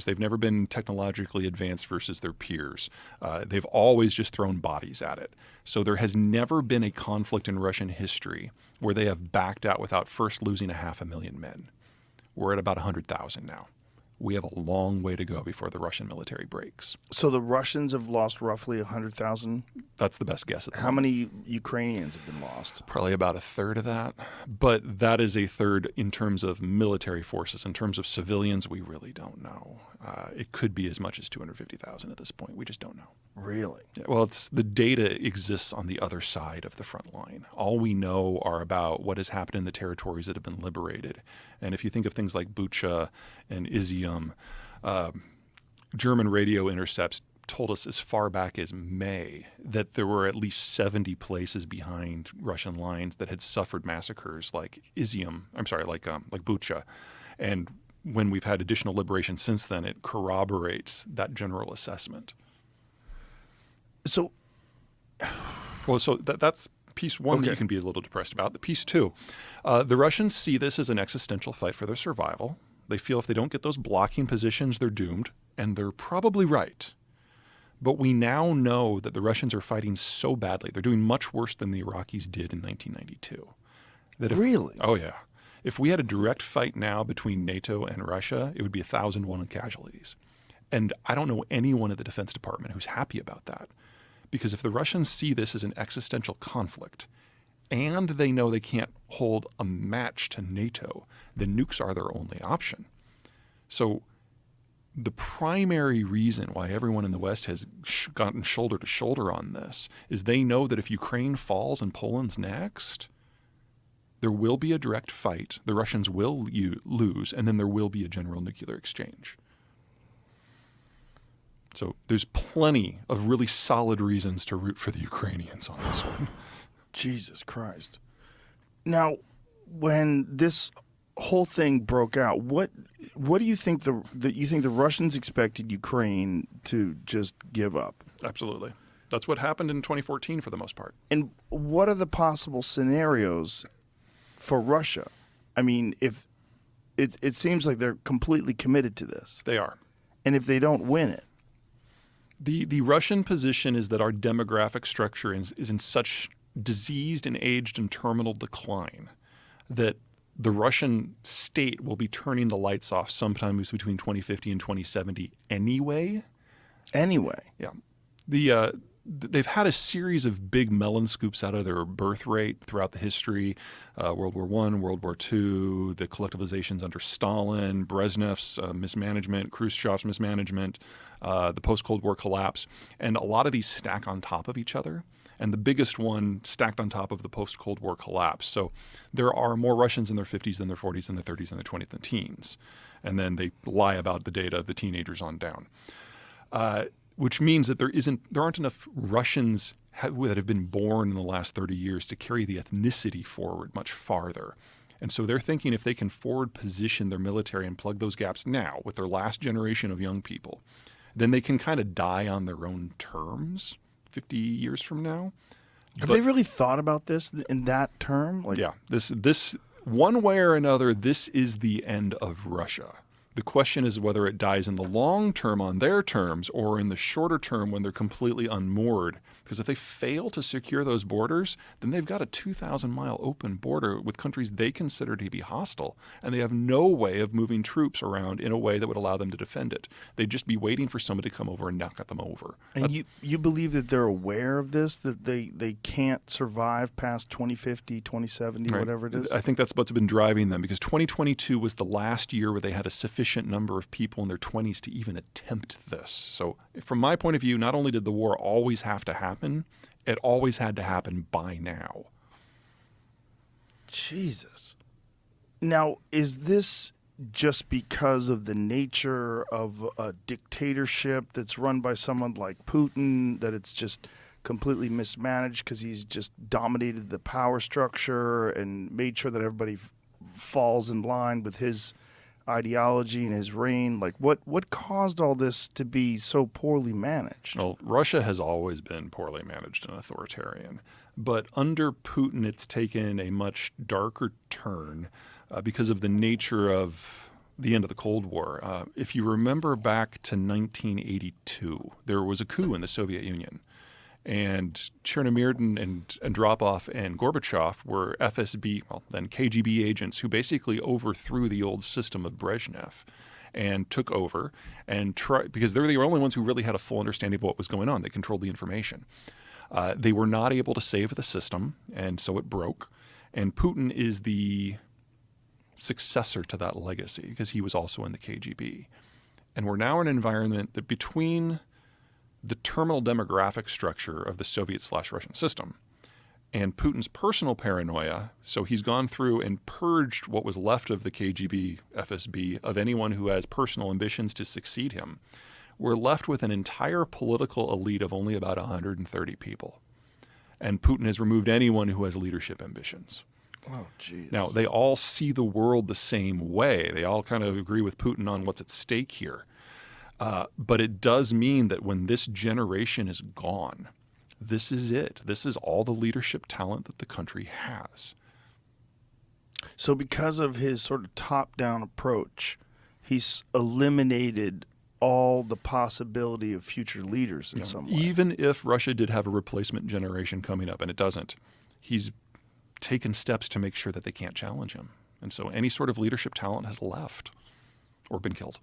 They've never been technologically advanced versus their peers. They've always just thrown bodies at it. So there has never been a conflict in Russian history where they have backed out without first losing 500,000 men. We're at about 100,000 now. We have a long way to go before the Russian military breaks. So the Russians have lost roughly 100,000? That's the best guess at the How moment. many Ukrainians have been lost? Probably about a third of that. But that is a third in terms of military forces. In terms of civilians, we really don't know. It could be as much as 250,000 at this point. We just don't know. Really? Yeah, well, the data exists on the other side of the front line. All we know are about what has happened in the territories that have been liberated. And if you think of things like Bucha and Izium, German radio intercepts told us as far back as May that there were at least 70 places behind Russian lines that had suffered massacres like Izium, like Bucha. And when we've had additional liberation since then, it corroborates that general assessment. So, that's piece one that you can be a little depressed about. The piece two, the Russians see this as an existential fight for their survival. They feel if they don't get those blocking positions, they're doomed, and they're probably right. But we now know that the Russians are fighting so badly. They're doing much worse than the Iraqis did in 1992. Really? Oh, yeah. If we had a direct fight now between NATO and Russia, it would be 1,001 casualties. And I don't know anyone at the Defense Department who's happy about that. Because if the Russians see this as an existential conflict, and they know they can't hold a match to NATO, then nukes are their only option. So the primary reason why everyone in the West has gotten shoulder to shoulder on this is they know that if Ukraine falls and Poland's next, there will be a direct fight, the Russians will lose, and then there will be a general nuclear exchange. So there's plenty of really solid reasons to root for the Ukrainians on this one. Jesus Christ. Now, when this whole thing broke out, what do you think the Russians expected Ukraine to just give up? Absolutely. That's what happened in 2014 for the most part. And what are the possible scenarios for Russia? I mean, if it seems like they're completely committed to this. They are. And if they don't win it? The Russian position is that our demographic structure is in such diseased and aged and terminal decline that the Russian state will be turning the lights off sometimes between 2050 and 2070 anyway. Anyway. Yeah. They've had a series of big melon scoops out of their birth rate throughout the history. World War I, World War II, the collectivizations under Stalin, Brezhnev's mismanagement, Khrushchev's mismanagement, the post-Cold War collapse. And a lot of these stack on top of each other. And the biggest one stacked on top of the post-Cold War collapse. So there are more Russians in their 50s than their 40s and their 30s and their 20s and teens. And then they lie about the data of the teenagers on down. Which means that there aren't enough Russians that have been born in the last 30 years to carry the ethnicity forward much farther. And so they're thinking if they can forward position their military and plug those gaps now with their last generation of young people, then they can kind of die on their own terms 50 years from now. Have they really thought about this in that term? Yeah. This one way or another, this is the end of Russia. The question is whether it dies in the long term on their terms or in the shorter term when they're completely unmoored. Because if they fail to secure those borders, then they've got a 2,000-mile open border with countries they consider to be hostile, and they have no way of moving troops around in a way that would allow them to defend it. They'd just be waiting for somebody to come over and knock them over. And you believe that they're aware of this, that they can't survive past 2050, 2070, right, whatever it is? I think that's what's been driving them, because 2022 was the last year where they had a sufficient number of people in their 20s to even attempt this. So from my point of view, not only did the war always have to happen, it always had to happen by now. Jesus. Now, is this just because of the nature of a dictatorship that's run by someone like Putin, that it's just completely mismanaged because he's just dominated the power structure and made sure that everybody falls in line with his ideology and his reign? Like, what caused all this to be so poorly managed? Well, Russia has always been poorly managed and authoritarian. But under Putin, it's taken a much darker turn because of the nature of the end of the Cold War. If you remember back to 1982, there was a coup in the Soviet Union. And Chernomyrdin and Andropov and Gorbachev were FSB, well, then KGB agents who basically overthrew the old system of Brezhnev and took over and because they're the only ones who really had a full understanding of what was going on. They controlled the information. They were not able to save the system, and so it broke. And Putin is the successor to that legacy because he was also in the KGB. And we're now in an environment that between the terminal demographic structure of the Soviet/Russian system and Putin's personal paranoia, so he's gone through and purged what was left of the KGB, FSB, of anyone who has personal ambitions to succeed him. We're left with an entire political elite of only about 130 people. And Putin has removed anyone who has leadership ambitions. Oh, geez. Now, they all see the world the same way. They all kind of agree with Putin on what's at stake here. But it does mean that when this generation is gone, this is it. This is all the leadership talent that the country has. So because of his sort of top-down approach, he's eliminated all the possibility of future leaders in some way. Even if Russia did have a replacement generation coming up, and it doesn't, he's taken steps to make sure that they can't challenge him. And so any sort of leadership talent has left or been killed.